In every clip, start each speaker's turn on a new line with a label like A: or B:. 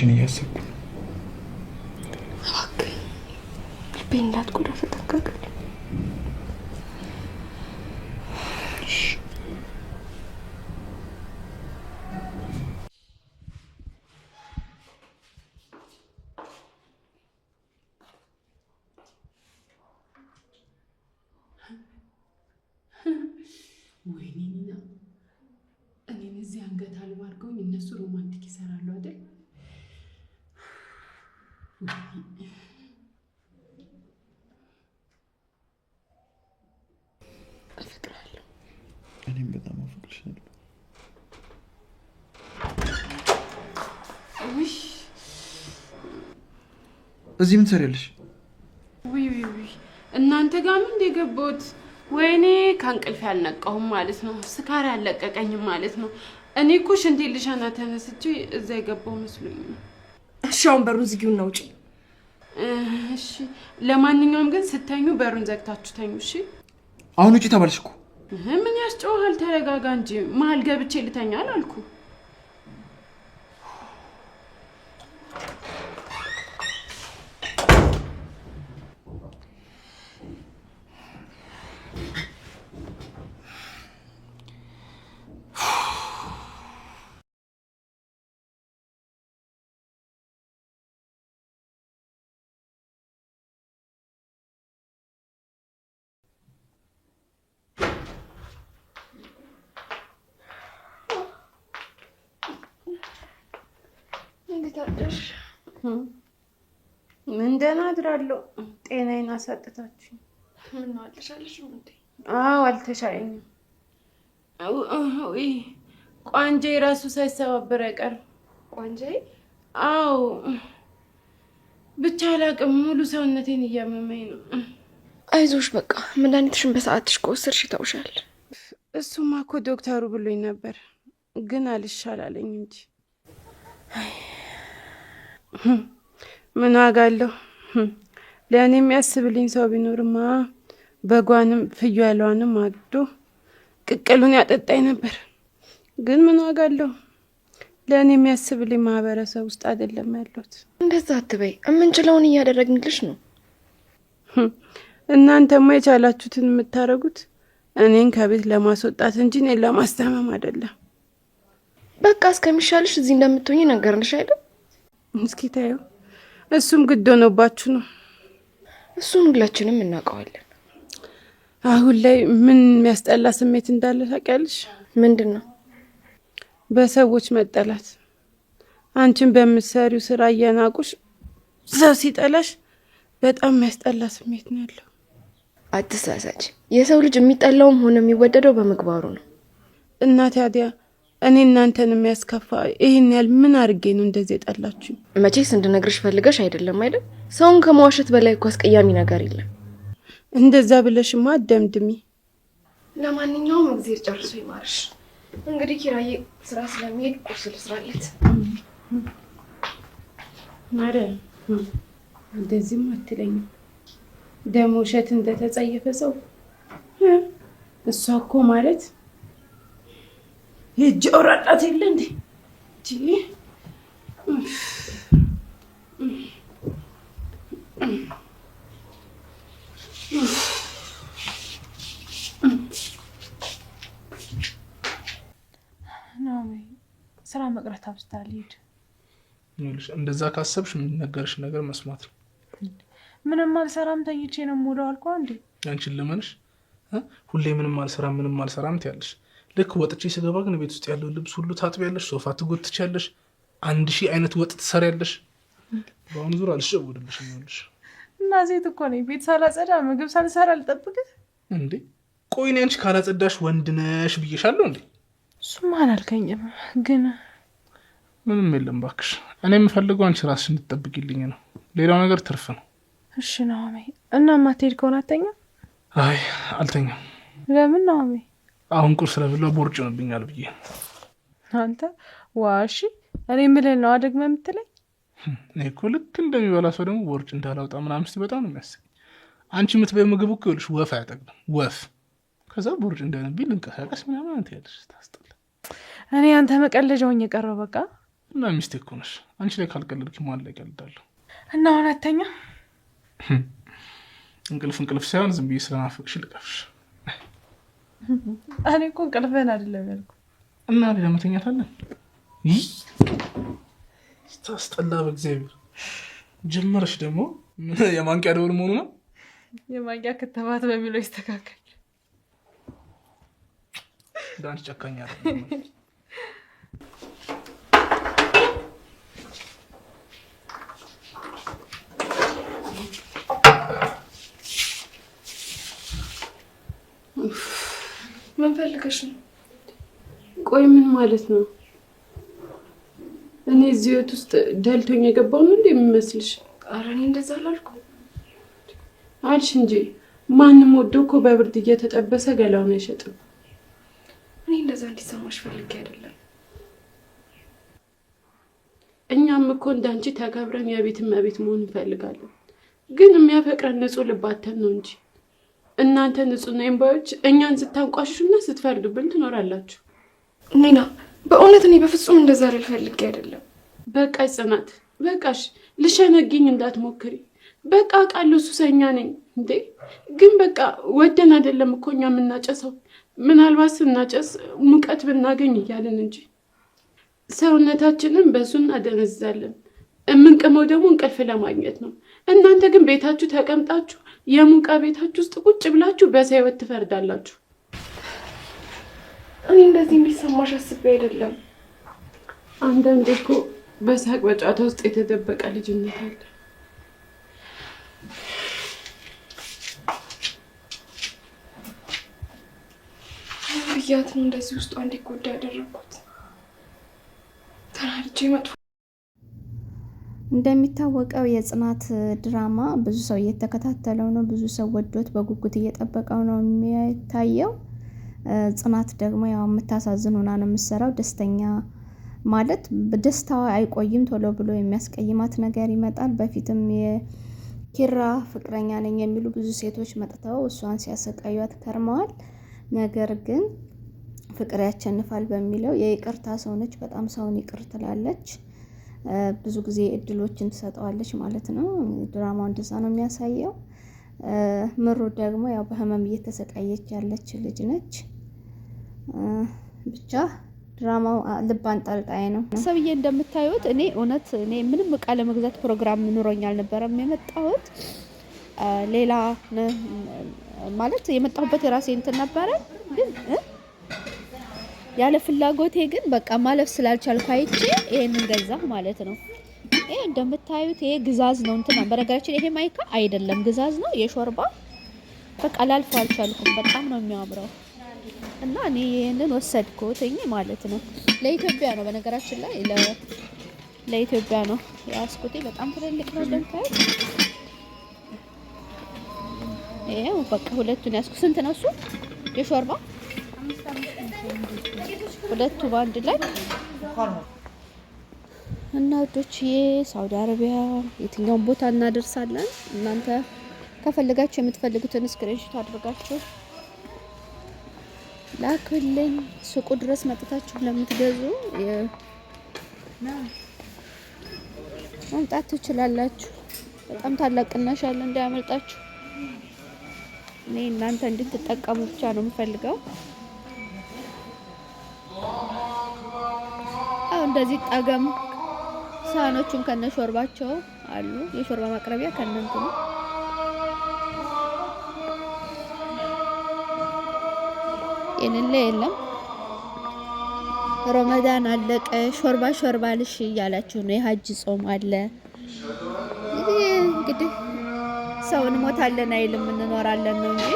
A: አንቺን እያሰብኩ
B: እባክህ ልቤን እንዳትጎዳ ተጠንቀቅ።
C: ወይኔና እኔን እዚህ አንገት አልባ አድርገውኝ እነሱ ሮማንቲክ ይሰራሉ አይደል?
B: አፍቅራለሁ።
A: እኔም በጣም አፈቅርሻለሁ።
C: ውይ
A: እዚህ ምን ትሰሪያለሽ?
C: ውይ እናንተ ጋር ምን እንደገባሁት? ወይኔ ከእንቅልፍ ያልነቃሁም ማለት ነው። ስካር ያለቀቀኝም ማለት ነው። እኔ እኮ ሽንቴን ልሸና ተነስቼ እዛ የገባሁ መስሎኝ ነው።
B: እሺ አሁን በሩን ዝጊውና ውጪ።
C: እሺ ለማንኛውም ግን ስተኙ በሩን ዘግታችሁ ተኙ። እሺ
A: አሁን ውጪ ተባልሽ እኮ።
C: ምን ያስጨዋል? ተረጋጋ እንጂ መሀል ገብቼ ልተኛ አላልኩ? ምን ደህና አድራለሁ። ጤናዬን አሳጥታችሁ
B: ምን ነው አልተሻለሽም እንዴ?
C: አዎ አልተሻለኝም። ወይ ቋንጄ ራሱ ሳይሰባበር አይቀርም።
B: ቋንጄ?
C: አዎ ብቻ አላቅም፣ ሙሉ ሰውነቴን እያመመኝ ነው።
B: አይዞሽ በቃ መድኃኒትሽን በሰዓትሽ ከወሰድሽ ይተውሻል።
C: እሱማ እኮ ዶክተሩ ብሎኝ ነበር፣ ግን አልሻላለኝ እንጂ ምን ዋጋ አለው? ለእኔ የሚያስብልኝ ሰው ቢኖርማ በጓንም ፍየሏንም አግዶ ቅቅሉን ያጠጣኝ ነበር። ግን ምን ዋጋ አለው? ለእኔ የሚያስብልኝ ማህበረሰብ ውስጥ አይደለም ያለሁት።
B: እንደዛ አትበይ፣ የምንችለውን እያደረግንልሽ ነው።
C: እናንተማ የቻላችሁትን የምታደርጉት እኔን ከቤት ለማስወጣት እንጂ እኔን ለማስታመም አይደለም።
B: በቃ እስከሚሻልሽ እዚህ እንደምትሆኚ ነገርንሽ አይደል?
C: እስኪ ታዩ፣ እሱም ግድ ሆኖባችሁ ነው።
B: እሱን ሁላችንም እናውቀዋለን።
C: አሁን ላይ ምን የሚያስጠላ ስሜት እንዳለ ታውቂያለሽ?
B: ምንድን ነው?
C: በሰዎች መጠላት። አንቺን በምትሰሪው ስራ እየናቁሽ ሰው ሲጠላሽ በጣም የሚያስጠላ ስሜት ነው ያለው።
B: አትሳሳች። የሰው ልጅ የሚጠላውም ሆነ የሚወደደው በምግባሩ ነው።
C: እና ታዲያ እኔ እናንተን የሚያስከፋ ይሄን ያህል ምን አድርጌ ነው እንደዚህ የጠላችሁ?
B: መቼስ እንድነግርሽ ፈልገሽ አይደለም አይደል? ሰውን ከመዋሸት በላይ እኮ አስቀያሚ ነገር የለም።
C: እንደዛ ብለሽማ አደምድሚ።
B: ለማንኛውም እግዚአብሔር ጨርሶ ይማርሽ። እንግዲህ ኪራዬ ስራ ስለሚሄድ ቁርስ ልስራለት።
C: ማረ እንደዚህም አትለኝም። ደሞ ውሸት እንደተጸየፈ ሰው እሷ እኮ ማለት የእጅ አውራጣት የለ እንዴ?
D: ስራ መቅረት አብዝታል። ሄድ
A: እንደዛ ካሰብሽ የምንነገርሽ ነገር መስማት ነው።
D: ምንም አልሰራም ተኝቼ ነው የምውለው አልኳ እንዴ?
A: አንቺን ለመንሽ ሁሌ ምንም አልሰራም ትያለሽ። ልክ ወጥቼ ስገባ ግን ቤት ውስጥ ያለው ልብስ ሁሉ ታጥቢያለሽ፣ ሶፋ ትጎትቻለሽ፣ 1000 አይነት ወጥ ትሰሪያለሽ። በአሁኑ ዙር አልሸወድልሽም ይኸውልሽ።
D: እና ሴት እኮ ነኝ። ቤት ሳላጸዳ ምግብ ሳልሰራ አልጠብቅህ
A: እንዴ? ቆይ እኔ አንቺ ካላጸዳሽ ወንድ ነሽ ብዬሻለሁ እንዴ?
D: እሱማ አላልከኝም፣ ግን
A: ምንም የለም እባክሽ። እኔ የምፈልገው አንቺ ራስሽ እንድትጠብቂልኝ ነው። ሌላው ነገር ትርፍ ነው።
D: እሺ ናሆሜ። እና ማትሄድ ከሆነ አትተኛም?
A: አይ አልተኛም።
D: ለምን ናሆሜ?
A: አሁን ቁርስ ስለበላሁ ቦርጭ ሆነብኛል ብዬ።
D: አንተ ዋሺ፣ እኔ የምልህ ነው ደግመህ የምትለኝ?
A: እኔ እኮ ልክ እንደሚበላ ሰው ደግሞ ቦርጭ እንዳላውጣ ምናምን ስትይ በጣም ነው የሚያስቀኝ። አንቺ የምትበይው ምግብ እኮ ይኸውልሽ ወፍ አያጠግብም፣ ወፍ። ከዛ ቦርጭ እንዳይነብኝ ልንቀሳቀስ ምናምን አንተ ያለሽ ታስጠላ።
D: እኔ አንተ መቀለጃውን የቀረው በቃ
A: እና ሚስቴ እኮ ነሽ። አንቺ ላይ ካልቀለድክ ማን ላይ ቀልዳለሁ?
D: እና አሁን አተኛ?
A: እንቅልፍ ሳይሆን ዝም ብዬ ስለናፈቅሽ ልቀፍሽ።
D: እኔ እኮ እንቅልፍህን አይደለም ያልኩ።
A: እና ሌላ መተኛት አለን? ይህ ስታስጠላ በእግዚአብሔር። ጀመረሽ ደግሞ የማንቂያ ደወል መሆኑ ነው።
D: የማንቂያ ክትባት በሚለው ይስተካከል።
A: ዳንስ ጨካኛ
B: ምን ፈልገሽ ነው?
C: ቆይ ምን ማለት ነው? እኔ እዚህ ህይወት ውስጥ ደልቶኝ የገባው ነው እንዴ የሚመስልሽ?
B: ኧረ እኔ እንደዛ አላልኩም
C: አልሽ እንጂ ማንም ወዶ እኮ በብርድ እየተጠበሰ ገላውን አይሸጥም።
B: እኔ እንደዛ እንዲሰማሽ ፈልጌ አይደለም።
C: እኛም እኮ እንዳንቺ ተከብረን የቤት እመቤት መሆን እንፈልጋለን። ግን የሚያፈቅረን ንጹህ ልባተን ነው እንጂ እናንተ ንጹህ ነኝ ባዮች እኛን ስታንቋሽሹና ስትፈርዱብን ትኖራላችሁ።
B: ኒና በእውነት እኔ በፍጹም እንደዛ ልፈልግ አይደለም።
C: በቃሽ ጽናት በቃሽ። ልሸነግኝ እንዳትሞክሪ። በቃ ቃሉ ሱሰኛ ነኝ እንዴ። ግን በቃ ወደን አይደለም እኮ እኛ የምናጨሰው። ምናልባት ስናጨስ ሙቀት ብናገኝ እያልን እንጂ ሰውነታችንን በሱ እናደነዝዛለን። የምንቅመው ደግሞ እንቅልፍ ለማግኘት ነው። እናንተ ግን ቤታችሁ ተቀምጣችሁ የሙቃ ቤታችሁ ውስጥ ቁጭ ብላችሁ በሰይወት ትፈርዳላችሁ።
B: እኔ እንደዚህ እንዲሰማሽ አስቤ አይደለም።
C: አንዳንዴ እኮ በሳቅ በጨዋታ ውስጥ የተደበቀ ልጅነት አለ።
B: ብያት ነው እንደዚህ ውስጧ እንዲጎዳ ያደረኩት። ተናድጄ መጥፎ።
E: እንደሚታወቀው የጽናት ድራማ ብዙ ሰው እየተከታተለው ነው። ብዙ ሰው ወዶት በጉጉት እየጠበቀው ነው የሚታየው። ጽናት ደግሞ ያው የምታሳዝን ሆና ነው የምትሰራው። ደስተኛ ማለት በደስታዋ አይቆይም። ቶሎ ብሎ የሚያስቀይማት ነገር ይመጣል። በፊትም የኪራ ፍቅረኛ ነኝ የሚሉ ብዙ ሴቶች መጥተው እሷን ሲያሰቃዩት ከርመዋል። ነገር ግን ፍቅር ያቸንፋል በሚለው የይቅርታ ሰው ነች። በጣም ሰውን ይቅር ትላለች። ብዙ ጊዜ እድሎችን ትሰጠዋለች ማለት ነው። ድራማው እንደዛ ነው የሚያሳየው። ምሩ ደግሞ ያው በህመም እየተሰቃየች ያለች ልጅ ነች። ብቻ ድራማው ልብ አንጠልጣይ ነው።
F: ሰብዬ እንደምታዩት እኔ ምንም ዕቃ ለመግዛት ፕሮግራም ኑሮኝ አልነበረም የመጣሁት። ሌላ ማለት የመጣሁበት የራሴ እንትን ነበረ፣ ግን ያለ ፍላጎቴ ግን በቃ ማለፍ ስላልቻልኩ አይቼ ይሄንን ገዛሁ ማለት ነው። ይሄ እንደምታዩት ይሄ ግዛዝ ነው። እንትና በነገራችን ይሄ ማይካ አይደለም ግዛዝ ነው የሾርባ። በቃ ላልፎ አልቻልኩም። በጣም ነው የሚያምረው እና እኔ ይሄንን ወሰድኩት ማለት ነው። ለኢትዮጵያ ነው በነገራችን ላይ ለኢትዮጵያ ነው ያስኩት። በጣም ትልልቅ ነው እንደምታዩት። ይሄው በቃ ሁለቱን ያስኩ። ስንት ነው እሱ የሾርባ? ሁለቱ ባንድ ላይ እና ወዶችዬ ሳውዲ አረቢያ የትኛውን ቦታ እናደርሳለን። እናንተ ከፈለጋችሁ የምትፈልጉትን ስክሪንሾት አድርጋችሁ ላኩልኝ። ሱቁ ድረስ መጥታችሁ ለምትገዙ መምጣት ትችላላችሁ። በጣም ታላቅ ቅናሽ አለ፣ እንዳያመልጣችሁ። እኔ እናንተ እንድትጠቀሙ ብቻ ነው የምፈልገው። እንደዚህ ጠገም ሳህኖቹም ከነሾርባቸው አሉ። የሾርባ ማቅረቢያ ከነንቱ ነው። የሌለ የለም። ረመዳን አለቀ፣ ሾርባ ልሽ እያላችሁ ነው። የሀጅ ጾም አለ። እንግዲህ ሰው እንሞታለን አይልም እንኖራለን ነው እንጂ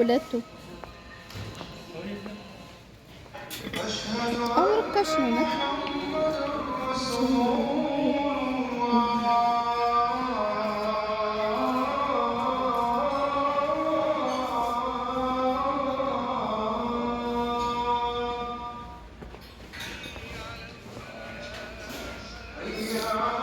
F: ሁለቱ አሁን ርካሽ ነው ማለት
G: Yeah.